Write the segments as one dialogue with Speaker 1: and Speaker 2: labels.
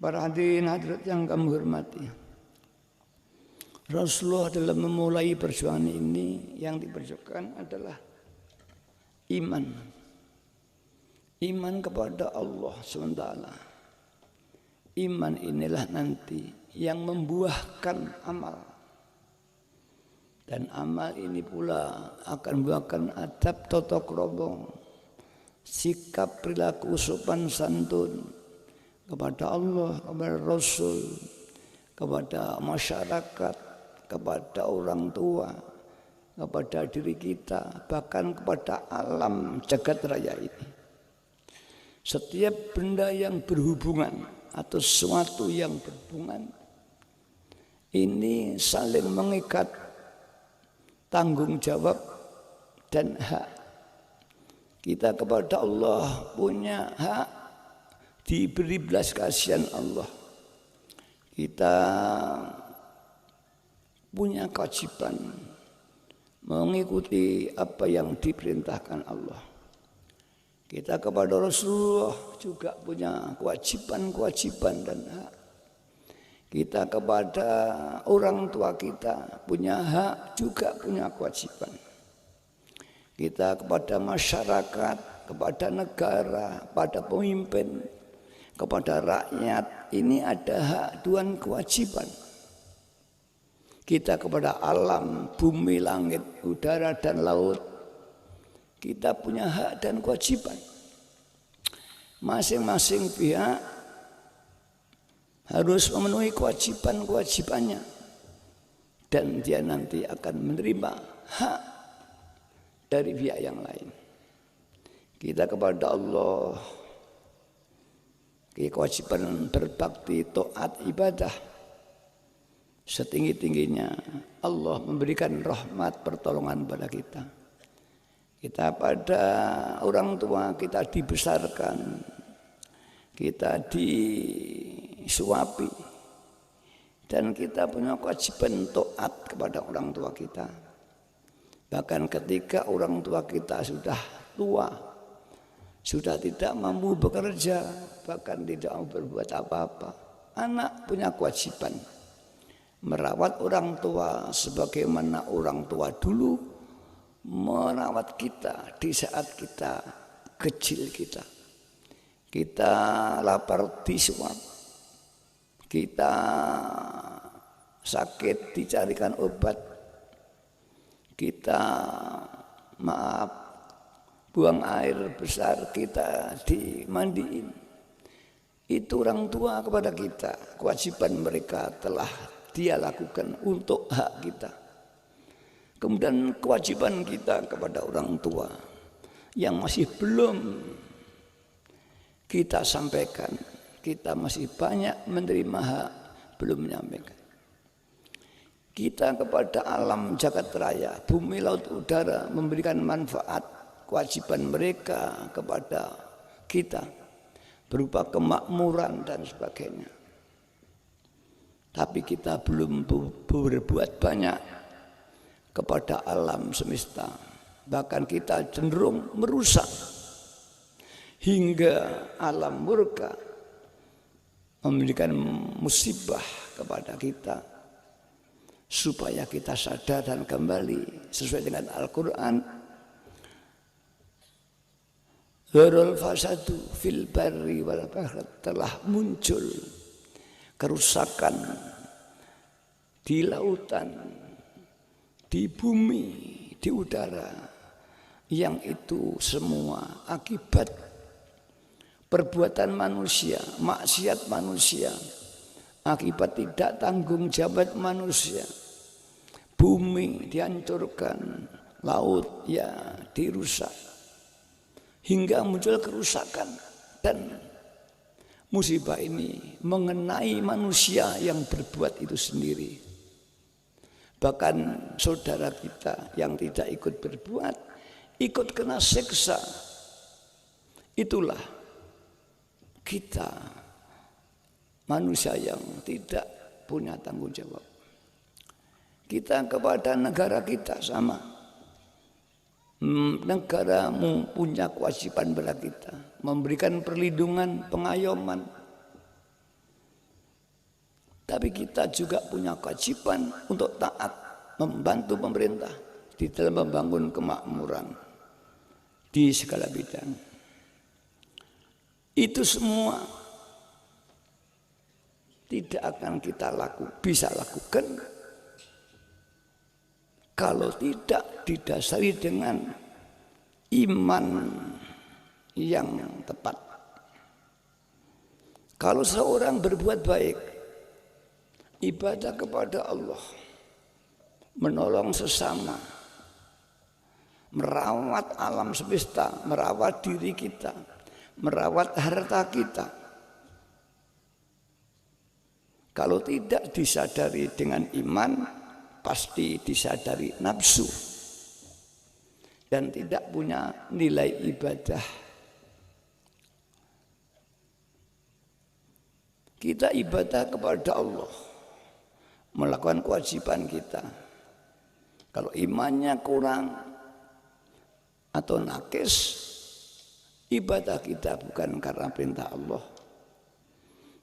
Speaker 1: Para hadirin hadirat yang kami hormati, Rasulullah dalam memulai perjuangan ini yang diperjuangkan adalah iman. Iman kepada Allah SWT. Iman inilah nanti yang membuahkan amal. Dan amal ini pula akan membuahkan adab tata krama, sikap perilaku sopan santun kepada Allah, kepada Rasul, kepada masyarakat, kepada orang tua, kepada diri kita, bahkan kepada alam jagat raya ini. Setiap benda yang berhubungan atau sesuatu yang berhubungan ini saling mengikat tanggung jawab dan hak. Kita kepada Allah punya hak, diberi belas kasihan Allah. Kita punya kewajiban mengikuti apa yang diperintahkan Allah. Kita kepada Rasulullah juga punya kewajiban dan hak. Kita kepada orang tua kita punya hak, juga punya kewajiban. Kita kepada masyarakat, kepada negara, pada pemimpin, kepada rakyat, ini ada hak dan kewajiban. Kita kepada alam, bumi, langit, udara, dan laut, kita punya hak dan kewajiban. Masing-masing pihak harus memenuhi kewajiban-kewajibannya. Dan dia nanti akan menerima hak dari pihak yang lain. Kita kepada Allah, kewajiban berbakti, taat, ibadah. Setinggi-tingginya Allah memberikan rahmat pertolongan pada kita. Kita pada orang tua kita dibesarkan, kita disuapi, dan kita punya kewajiban taat kepada orang tua kita. Bahkan ketika orang tua kita sudah tua, sudah tidak mampu bekerja, bahkan tidak mau berbuat apa-apa, anak punya kewajiban merawat orang tua sebagaimana orang tua dulu merawat kita di saat kita kecil kita. Kita lapar disuap, kita sakit dicarikan obat, kita buang air besar kita dimandiin. Itu orang tua kepada kita, kewajiban mereka telah dia lakukan untuk hak kita. Kemudian kewajiban kita kepada orang tua yang masih belum kita sampaikan, kita masih banyak menerima hak belum menyampaikan. Kita kepada alam jagat raya, bumi, laut, udara memberikan manfaat, kewajiban mereka kepada kita berupa kemakmuran dan sebagainya. Tapi kita belum berbuat banyak kepada alam semesta. Bahkan kita cenderung merusak hingga alam murka memberikan musibah kepada kita, supaya kita sadar dan kembali sesuai dengan Al-Quran. Dzarul fasadu fil barri wal bahri, telah muncul kerusakan di lautan, di bumi, di udara, yang itu semua akibat perbuatan manusia, maksiat manusia, akibat tidak tanggung jawab manusia. Bumi dihancurkan, laut ya dirusak, hingga muncul kerusakan. Dan musibah ini mengenai manusia yang berbuat itu sendiri. Bahkan saudara kita yang tidak ikut berbuat, ikut kena siksa. Itulah kita, manusia yang tidak punya tanggung jawab. Kita kepada negara kita sama. Negaramu punya kewajiban pada kita, memberikan perlindungan, pengayoman. Tapi kita juga punya kewajiban untuk taat, membantu pemerintah di dalam membangun kemakmuran di segala bidang. Itu semua tidak akan kita bisa lakukan kalau tidak didasari dengan iman yang tepat. Kalau seorang berbuat baik, ibadah kepada Allah, menolong sesama, merawat alam semesta, merawat diri kita, merawat harta kita. Kalau tidak disadari dengan iman, pasti disadari nafsu dan tidak punya nilai ibadah. Kita ibadah kepada Allah, melakukan kewajiban kita. Kalau imannya kurang atau nakis, ibadah kita bukan karena perintah Allah,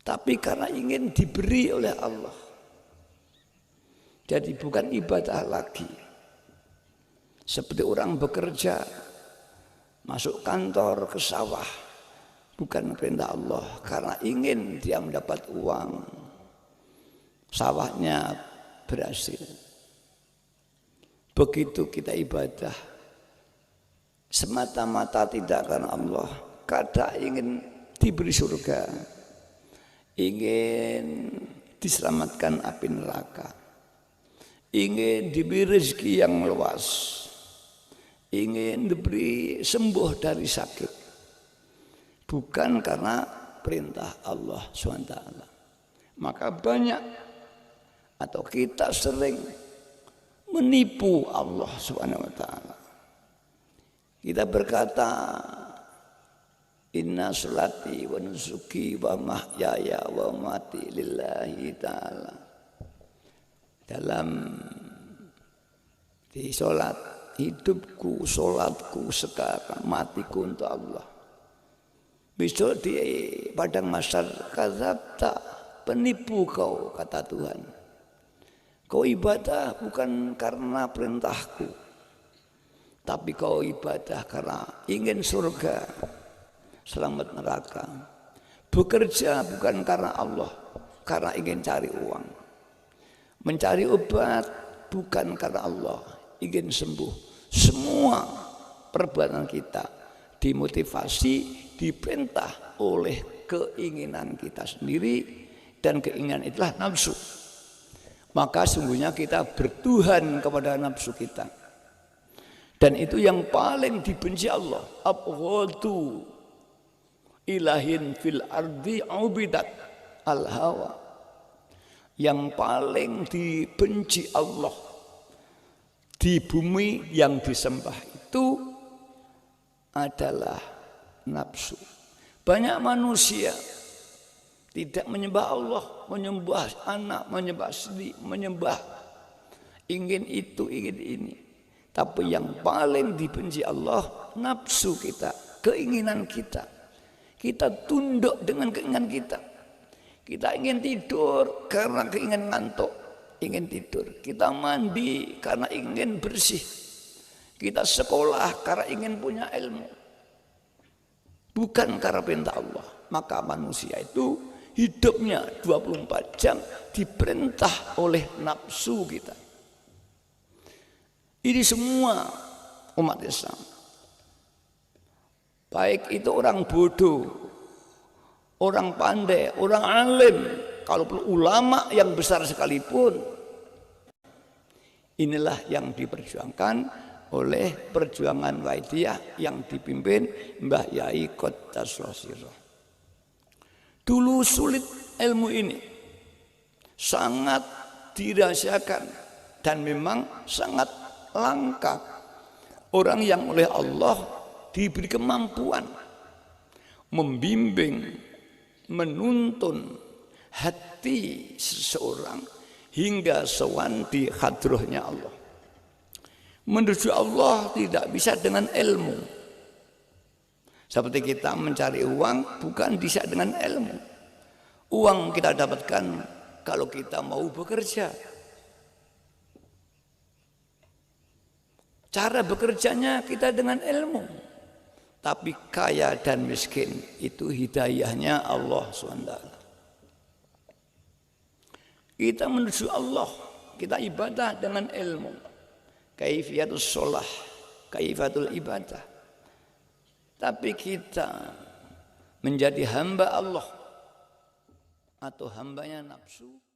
Speaker 1: tapi karena ingin diberi oleh Allah. Jadi bukan ibadah lagi. Seperti orang bekerja, masuk kantor ke sawah, bukan perintah Allah, karena ingin dia mendapat uang, sawahnya berhasil. Begitu kita ibadah, semata-mata tidak karena Allah, kadang ingin diberi surga, ingin diselamatkan api neraka, ingin diberi rezeki yang luas, ingin diberi sembuh dari sakit, bukan karena perintah Allah SWT. Maka banyak atau kita sering menipu Allah SWT. Kita berkata, inna sholati wa nusuki wa mahyaya wa mati lillahi ta'ala. Dalam di sholat, hidupku, sholatku sekarang, matiku untuk Allah. Besok di padang mahsyar, kadzabta, penipu kau, kata Tuhan. Kau ibadah bukan karena perintahku, tapi kau ibadah karena ingin surga, selamat neraka. Bekerja bukan karena Allah, karena ingin cari uang. Mencari obat bukan karena Allah, ingin sembuh. Semua perbuatan kita dimotivasi, diperintah oleh keinginan kita sendiri, dan keinginan itulah nafsu. Maka sungguhnya kita bertuhan kepada nafsu kita, dan itu yang paling dibenci Allah. Abghadu ilahin fil ardi ubidat al hawa. Yang paling dibenci Allah di bumi yang disembah itu adalah nafsu. Banyak manusia tidak menyembah Allah, menyembah anak, menyembah istri, menyembah ingin itu, ingin ini. Tapi yang paling dibenci Allah, nafsu kita, keinginan kita. Kita tunduk dengan keinginan kita. Kita ingin tidur karena keinginan ngantuk, ingin tidur. Kita mandi karena ingin bersih. Kita sekolah karena ingin punya ilmu, bukan karena perintah Allah. Maka manusia itu hidupnya 24 jam diperintah oleh nafsu kita. Ini semua umat Islam, baik itu orang bodoh, orang pandai, orang alim, kalau perlu ulama yang besar sekalipun, inilah yang diperjuangkan oleh perjuangan Waidiyah yang dipimpin Mbah Yai Qaddasallahu sirrah. Dulu sulit ilmu ini, sangat dirahasiakan, dan memang sangat langka. Orang yang oleh Allah diberi kemampuan membimbing, menuntun hati seseorang hingga sowan di hadrohnya Allah. Menuju Allah tidak bisa dengan ilmu. Seperti kita mencari uang bukan bisa dengan ilmu. Uang kita dapatkan kalau kita mau bekerja. Cara bekerjanya kita dengan ilmu. Tapi kaya dan miskin itu hidayahnya Allah SWT. Kita menuju Allah, kita ibadah dengan ilmu. Kaifiyatus sholah, kaifatul ibadah. Tapi kita menjadi hamba Allah atau hambanya nafsu.